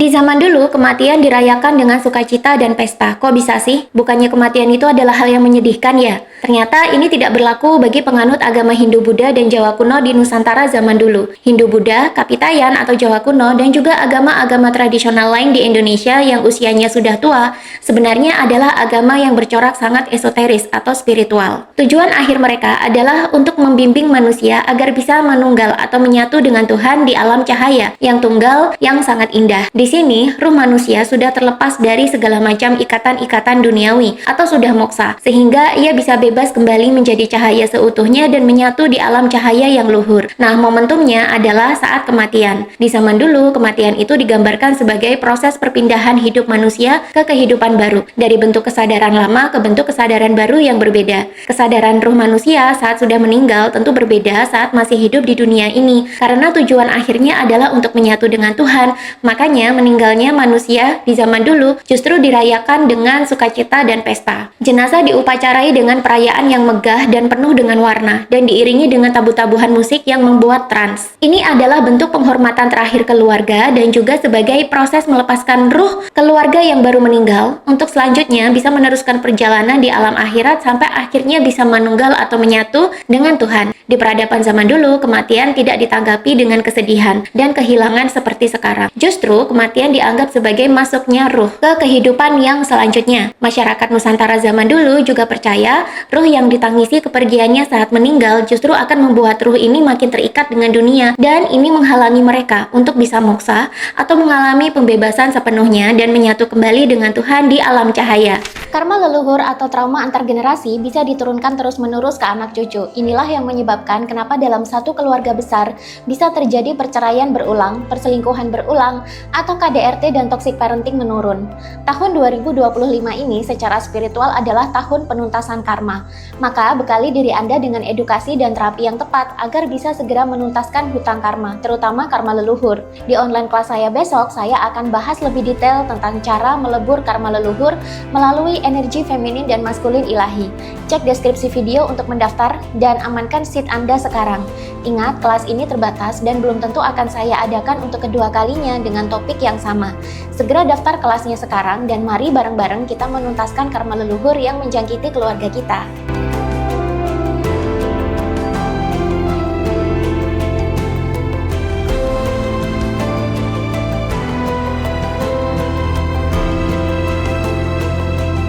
Di zaman dulu, kematian dirayakan dengan sukacita dan pesta. Kok bisa sih? Bukannya kematian itu adalah hal yang menyedihkan ya? Ternyata ini tidak berlaku bagi penganut agama Hindu-Buddha dan Jawa kuno di Nusantara zaman dulu. Hindu-Buddha, Kapitayan atau Jawa kuno, dan juga agama-agama tradisional lain di Indonesia yang usianya sudah tua, sebenarnya adalah agama yang bercorak sangat esoteris atau spiritual. Tujuan akhir mereka adalah untuk membimbing manusia agar bisa menunggal atau menyatu dengan Tuhan di alam cahaya yang tunggal yang sangat indah. Di sini, ruh manusia sudah terlepas dari segala macam ikatan-ikatan duniawi atau sudah moksa, sehingga ia bisa bebas kembali menjadi cahaya seutuhnya dan menyatu di alam cahaya yang luhur. Nah, momentumnya adalah saat kematian. Di zaman dulu, kematian itu digambarkan sebagai proses perpindahan hidup manusia ke kehidupan baru, dari bentuk kesadaran lama ke bentuk kesadaran baru yang berbeda. Kesadaran ruh manusia saat sudah meninggal tentu berbeda saat masih hidup di dunia ini, karena tujuan akhirnya adalah untuk menyatu dengan Tuhan. Makanya, meninggalnya manusia di zaman dulu justru dirayakan dengan sukacita dan pesta. Jenazah diupacarai dengan perayaan yang megah dan penuh dengan warna, dan diiringi dengan tabu-tabuhan musik yang membuat trans. Ini adalah bentuk penghormatan terakhir keluarga dan juga sebagai proses melepaskan ruh keluarga yang baru meninggal untuk selanjutnya bisa meneruskan perjalanan di alam akhirat sampai akhirnya bisa menunggal atau menyatu dengan Tuhan. Di peradaban zaman dulu, kematian tidak ditanggapi dengan kesedihan dan kehilangan seperti sekarang. Justru, kematian dianggap sebagai masuknya ruh ke kehidupan yang selanjutnya. Masyarakat Nusantara zaman dulu juga percaya ruh yang ditangisi kepergiannya saat meninggal justru akan membuat ruh ini makin terikat dengan dunia, dan ini menghalangi mereka untuk bisa moksa atau mengalami pembebasan sepenuhnya dan menyatu kembali dengan Tuhan di alam cahaya. Karma leluhur atau trauma antar generasi bisa diturunkan terus-menerus ke anak cucu. Inilah yang menyebabkan kenapa dalam satu keluarga besar bisa terjadi perceraian berulang, perselingkuhan berulang, atau KDRT dan toxic parenting menurun. Tahun 2025 ini secara spiritual adalah tahun penuntasan karma. Maka bekali diri Anda dengan edukasi dan terapi yang tepat agar bisa segera menuntaskan hutang karma, terutama karma leluhur. Di online kelas saya besok, saya akan bahas lebih detail tentang cara melebur karma leluhur melalui energi feminin dan maskulin ilahi. Cek deskripsi video untuk mendaftar dan amankan seat Anda sekarang. Ingat, kelas ini terbatas dan belum tentu akan saya adakan untuk kedua kalinya dengan topik yang sama. Segera daftar kelasnya sekarang dan mari bareng-bareng kita menuntaskan karma leluhur yang menjangkiti keluarga kita.